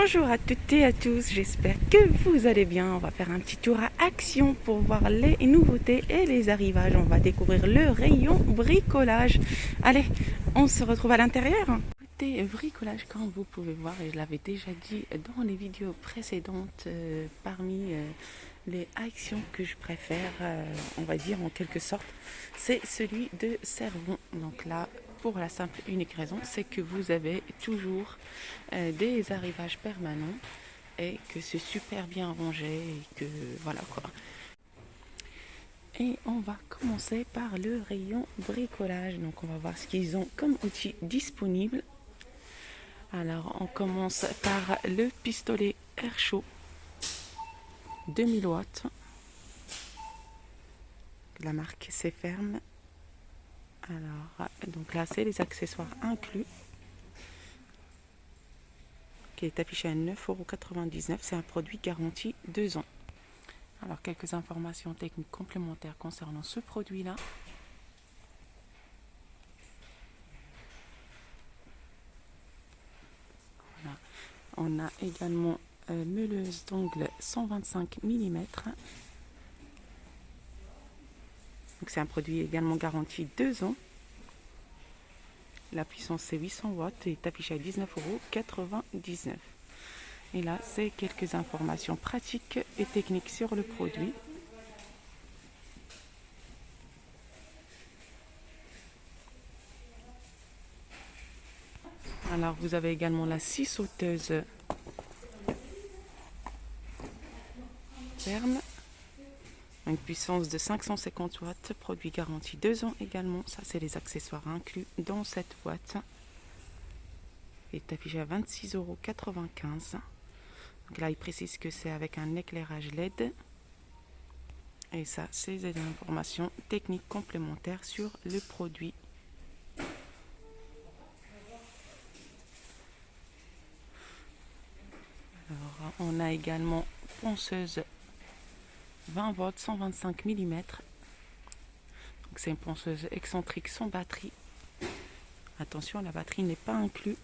Bonjour à toutes et à tous, j'espère que vous allez bien. On va faire un petit tour à Action pour voir les nouveautés et les arrivages. On va découvrir le rayon bricolage. Allez, on se retrouve à l'intérieur. Côté bricolage, comme vous pouvez voir, et je l'avais déjà dit dans les vidéos précédentes, parmi les actions que je préfère, on va dire en quelque sorte, c'est celui de Servon. Donc là, pour la simple et unique raison, c'est que vous avez toujours des arrivages permanents et que c'est super bien rangé et que voilà quoi. Et on va commencer par le rayon bricolage. Donc on va voir ce qu'ils ont comme outil disponible. Alors on commence par le pistolet air chaud 2000 watts. La marque c'est ferme. Alors donc là c'est les accessoires inclus, qui est affiché à 9,99 €. C'est un produit garanti 2 ans. Alors, quelques informations techniques complémentaires concernant ce produit-là. Voilà. On a également meuleuse d'ongles 125 mm. Donc, c'est un produit également garanti 2 ans. La puissance c'est 800 watts et est affichée à 19,99 €. Et là, c'est quelques informations pratiques et techniques sur le produit. Alors, vous avez également la scie sauteuse ferme. Une puissance de 550 watts, produit garanti 2 ans également. Ça, c'est les accessoires inclus dans cette boîte. Il est affiché à 26,95 €. Donc là, il précise que c'est avec un éclairage LED. Et ça, c'est des informations techniques complémentaires sur le produit. Alors, on a également ponceuse 20 volts 125 mm. Donc c'est une ponceuse excentrique sans batterie. Attention, la batterie n'est pas inclue.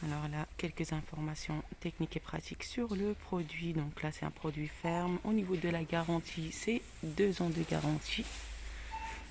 Alors là, quelques informations techniques et pratiques sur le produit. Donc là, c'est un produit ferme. Au niveau de la garantie, c'est 2 ans de garantie.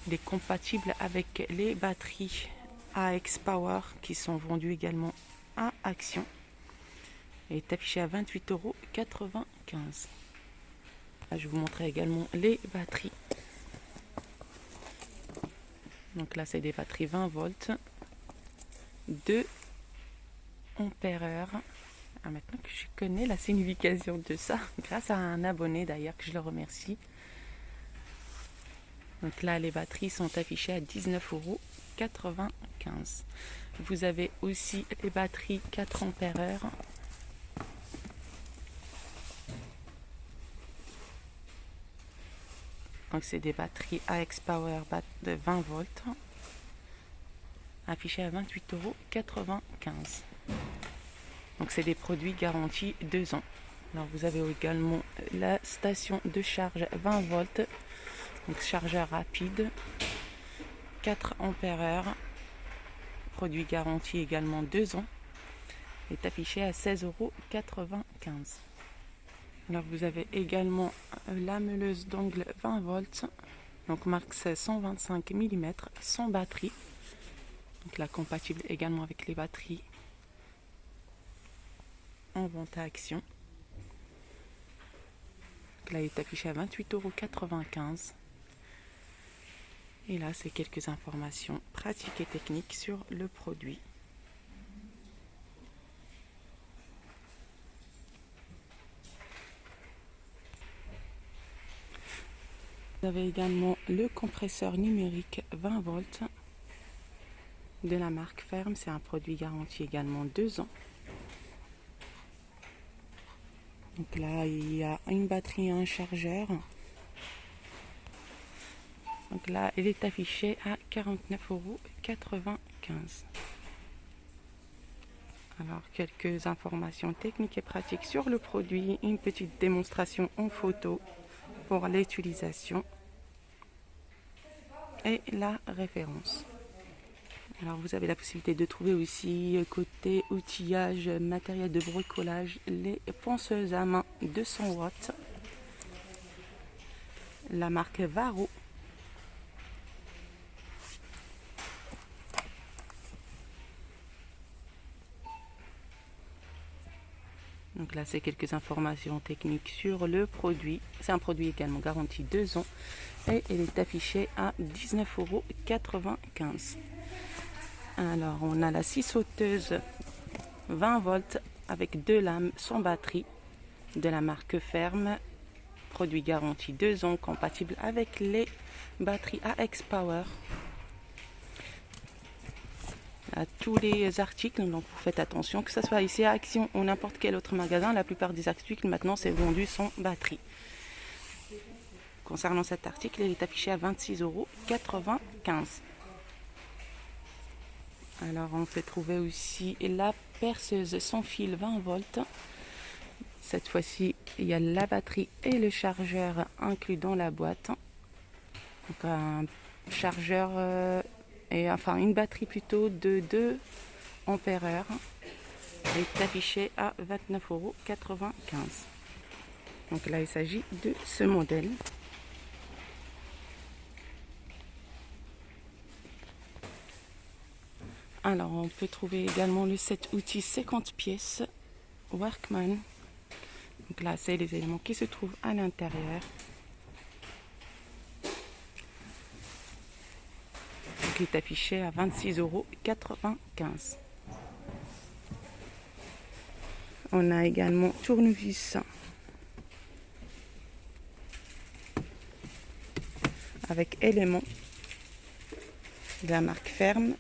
Il est compatible avec les batteries AX Power qui sont vendues également à Action. Il est affiché à 28,95 €. Là, je vais vous montrer également les batteries. Donc là, c'est des batteries 20 volts, 2 ampères-heure. Maintenant que je connais la signification de ça, grâce à un abonné d'ailleurs que je le remercie. Donc là, les batteries sont affichées à 19,95 €. Vous avez aussi les batteries 4 ampères-heure. Donc c'est des batteries AX Power de 20 volts, affichées à 28,95 €. Donc c'est des produits garantis 2 ans. Alors vous avez également la station de charge 20 volts, donc chargeur rapide, 4 ampères-heure, produit garanti également 2 ans, est affiché à 16,95 €. Alors vous avez également la meuleuse d'ongles 20 volts, donc marque 125 mm, sans batterie. Donc là, compatible également avec les batteries en vente à Action. Donc là, il est affiché à 28,95 €. Et là, c'est quelques informations pratiques et techniques sur le produit. Vous avez également le compresseur numérique 20 volts de la marque Ferme. C'est un produit garanti également 2 ans. Donc là, il y a une batterie et un chargeur. Donc là, il est affiché à 49,95 €. Alors, quelques informations techniques et pratiques sur le produit. Une petite démonstration en photo pour l'utilisation. Et la référence. Alors vous avez la possibilité de trouver aussi côté outillage, matériel de bricolage, les ponceuses à main 200 watts, la marque Varo. Donc là, c'est quelques informations techniques sur le produit. C'est un produit également garanti 2 ans et il est affiché à 19,95 €. Alors, on a la scie sauteuse 20 volts avec 2 lames sans batterie de la marque Ferme. Produit garanti 2 ans, compatible avec les batteries AX Power. À tous les articles, donc vous faites attention, que ce soit ici à Action ou n'importe quel autre magasin, la plupart des articles maintenant c'est vendu sans batterie. Concernant cet article, il est affiché à 26,95 €. Alors on peut trouver aussi la perceuse sans fil 20 volts. Cette fois-ci, il y a la batterie et le chargeur inclus dans la boîte. Donc un chargeur enfin une batterie plutôt de 2 ampères-heure est affichée à 29,95 €. Donc là, il s'agit de ce modèle. Alors, on peut trouver également le set outils 50 pièces Workman. Donc là, c'est les éléments qui se trouvent à l'intérieur. Donc, il est affiché à 26,95 €. On a également tournevis avec éléments de la marque Ferme.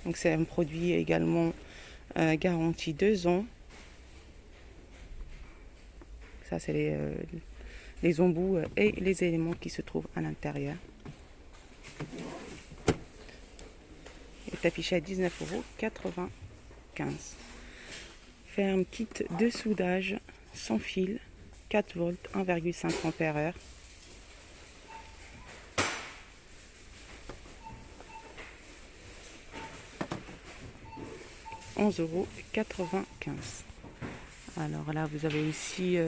Donc c'est un produit également garanti 2 ans. Ça c'est les embouts et les éléments qui se trouvent à l'intérieur. Il est affiché à 19,95 €. Ferme kit de soudage sans fil 4 volts 1,5 ampères-heure. €11,95 €. Alors là, vous avez aussi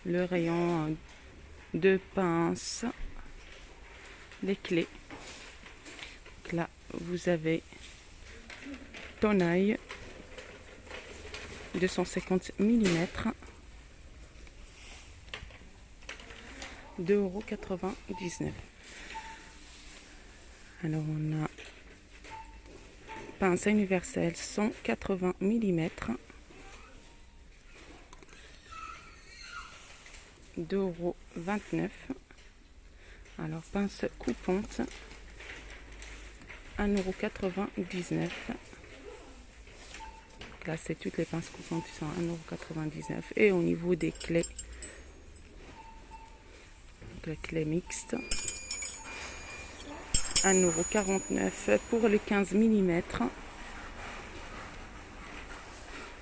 le rayon de pinces, les clés. Donc là, vous avez Tonaille 250 mm, 2,99 €. Alors on a pince universelle 180 mm, 2,29 €. Alors pince coupante 1,99 €. Là c'est toutes les pinces coupantes qui sont à 1,99 €. Et au niveau des clés, les clés mixtes 1,49 € pour les 15 mm,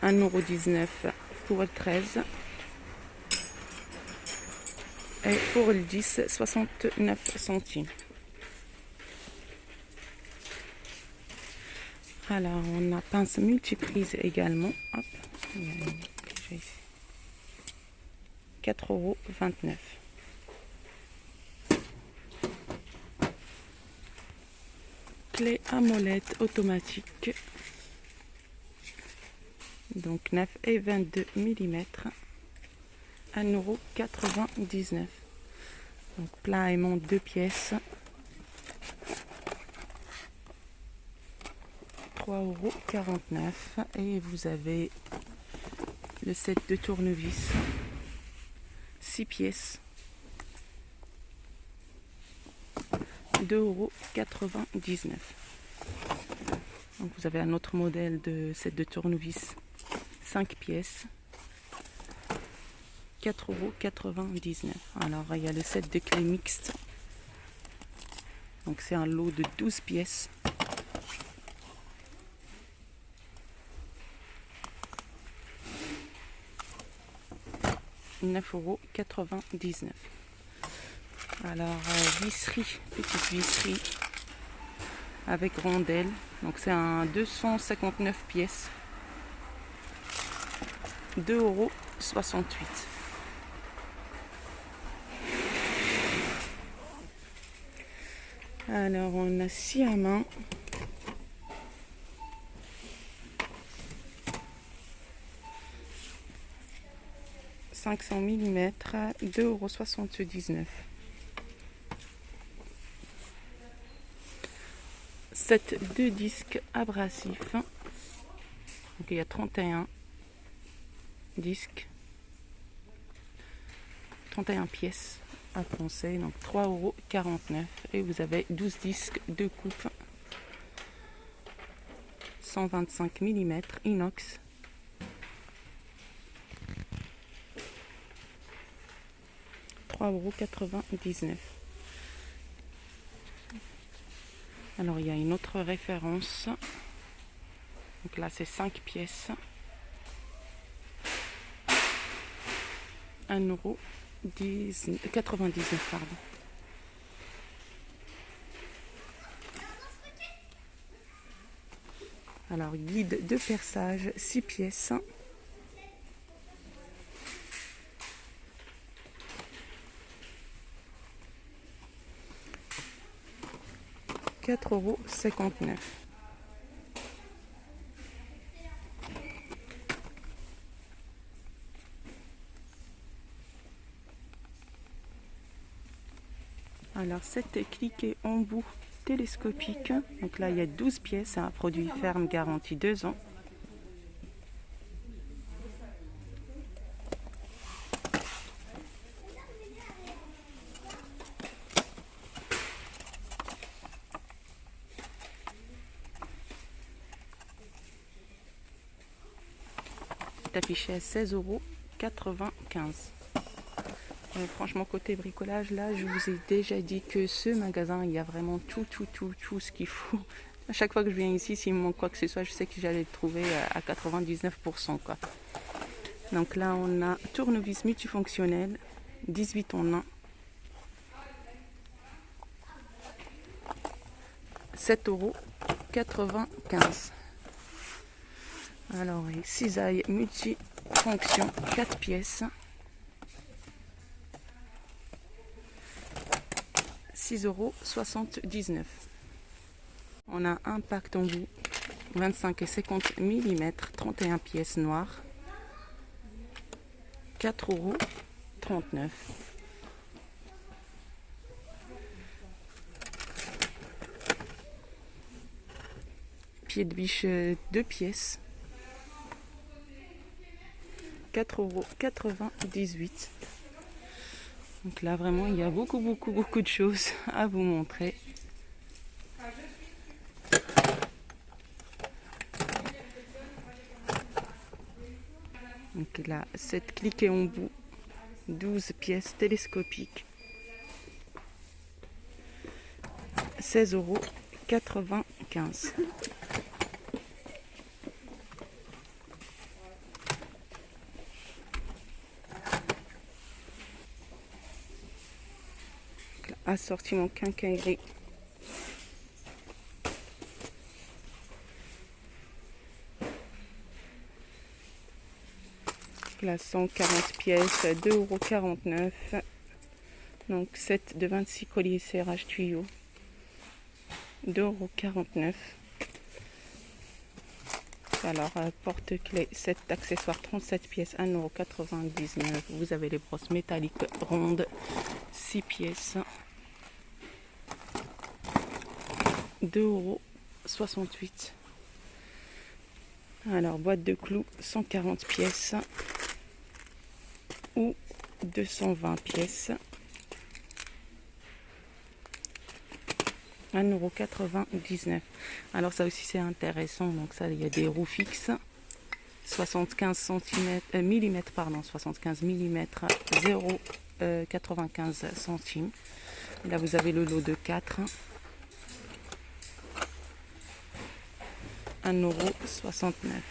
1,19 € pour le 13 et pour le 10, 69 centimes. Alors on a pince multiprise également. Hop, il y a déjà ici. 4,29 €. Clé à molette automatique. Donc 9 et 22 mm. 1,99 €. Donc plat aimant 2 pièces. 3,49 €. Et vous avez le set de tournevis 6 pièces. 2,99 €. Donc vous avez un autre modèle de set de tournevis 5 pièces. 4,99 €. Alors il y a le set de clés mixtes. Donc c'est un lot de 12 pièces. 9,99 €. Alors visserie, petite visserie avec rondelle. Donc c'est un 259 pièces. 2,68 €. Alors on a scie à main. 500 mm, 2,79 €. 7 2 disques abrasifs. Donc il y a 31 disques, 31 pièces à poncer, donc 3,49 €. Et vous avez 12 disques de coupe, 125 mm inox. €3,99 €. Alors il y a une autre référence. Donc là c'est 5 pièces. 1,99 €, pardon. Alors guide de perçage, 6 pièces. 4,59 €. Alors cette cliquet embout télescopique, donc là il y a 12 pièces, un produit ferme garantie 2 ans. C'est affiché à 16,95 €. Franchement, côté bricolage, là, je vous ai déjà dit que ce magasin, il y a vraiment tout ce qu'il faut. À chaque fois que je viens ici, s'il me manque quoi que ce soit, je sais que j'allais le trouver à 99%, quoi. Donc là, on a tournevis multifonctionnel, 18 en 1. 7,95 €. Alors, cisaille multifonction, 4 pièces. 6,79 €. On a un pack embout 25 et 50 mm, 31 pièces noires, 4,39 €. Pied de biche 2 pièces, 4,98 €. Donc là vraiment il y a beaucoup de choses à vous montrer. Donc là, cette cliquet embout, 12 pièces télescopiques, 16,95 €. Assortiment quincaillerie. Là, 140 pièces, 2,49 €. Donc 7 de 26 colliers serrage tuyaux, 2,49 €. Alors, porte-clés, 7 accessoires, 37 pièces, 1,99 €. Vous avez les brosses métalliques rondes, 6 pièces, 2,68 €. Alors, boîte de clous, 140 pièces ou 220 pièces, 1,99 €. Alors ça aussi c'est intéressant. Donc ça, il y a des roues fixes, 75 mm, 0,95 centimes. Là vous avez le lot de 4, 1,69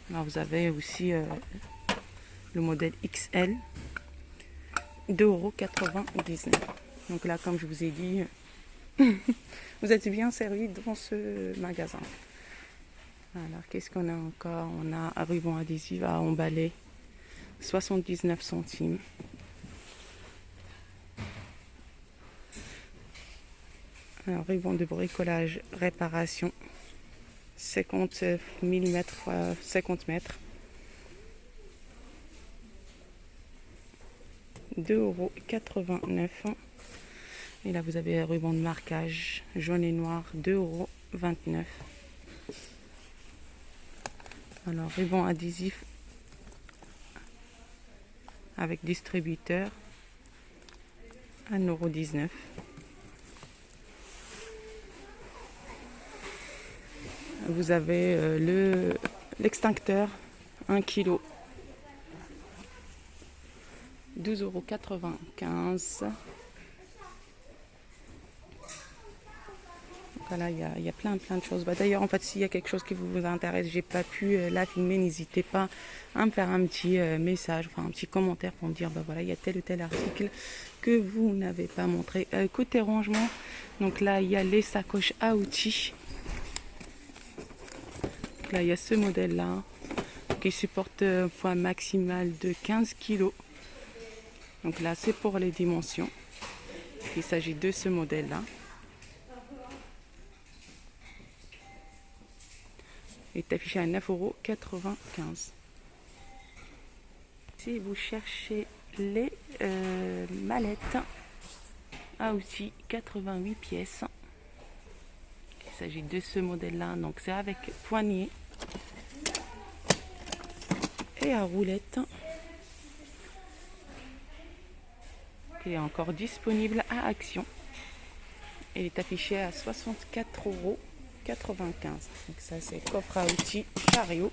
€. Alors vous avez aussi le modèle XL, 2,99 €. Donc là, comme je vous ai dit, Vous êtes bien servi dans ce magasin. Alors, qu'est-ce qu'on a encore? On a un ruban adhésif à emballer, 79 centimes. Un ruban de bricolage réparation, 50 mm x 50 mètres. 2,89 €. Et là, vous avez un ruban de marquage jaune et noir, 2,29 €. Alors, ruban adhésif avec distributeur, 1,19 €. Vous avez l'extincteur, 1 kg, 12,95 €. Voilà, il y a plein de choses. D'ailleurs, en fait, s'il y a quelque chose qui vous intéresse, j'ai pas pu la filmer, n'hésitez pas à me faire un petit message, enfin un petit commentaire pour me dire, voilà, il y a tel ou tel article que vous n'avez pas montré. Côté rangement, donc là, il y a les sacoches à outils. Donc là, il y a ce modèle-là qui supporte un poids maximal de 15 kg. Donc là, c'est pour les dimensions. Il s'agit de ce modèle-là. Il est affiché à 9,95 €. Si vous cherchez les mallettes à outils, 88 pièces. Il s'agit de ce modèle-là. Donc c'est avec poignée et à roulette. Il est encore disponible à Action. Il est affiché à 64,95 €. Donc ça, c'est coffre à outils chariot.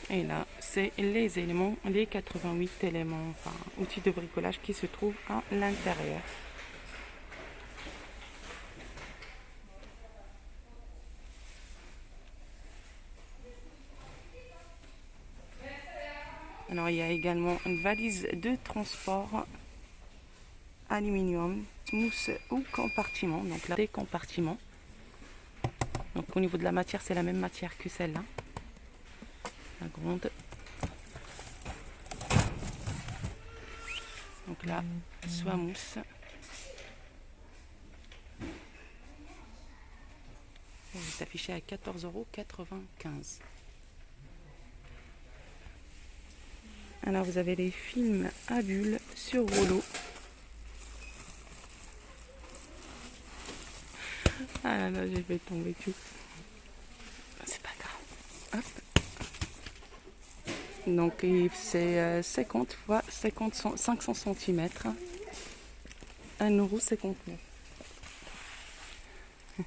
Et là, c'est les éléments, les 88 éléments, enfin, outils de bricolage qui se trouvent à l'intérieur. Alors, il y a également une valise de transport aluminium, mousse ou compartiment. Donc là, des compartiments. Donc au niveau de la matière, c'est la même matière que celle-là. La grande. Donc là, soie mousse. C'est affiché à 14,95 €. Alors vous avez les films à bulles sur rouleau. Ah là, j'ai fait tomber tout. C'est pas grave. Hop. Donc c'est 50 x 500 cm. 1,59 €.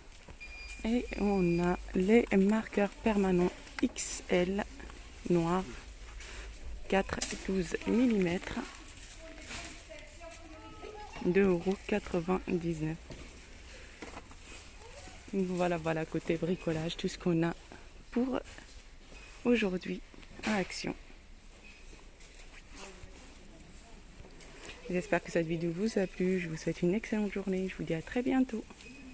Et on a les marqueurs permanents XL noirs, 4,12 mm, 2,99 €. Voilà, côté bricolage, tout ce qu'on a pour aujourd'hui à Action. J'espère que cette vidéo vous a plu. Je vous souhaite une excellente journée. Je vous dis à très bientôt.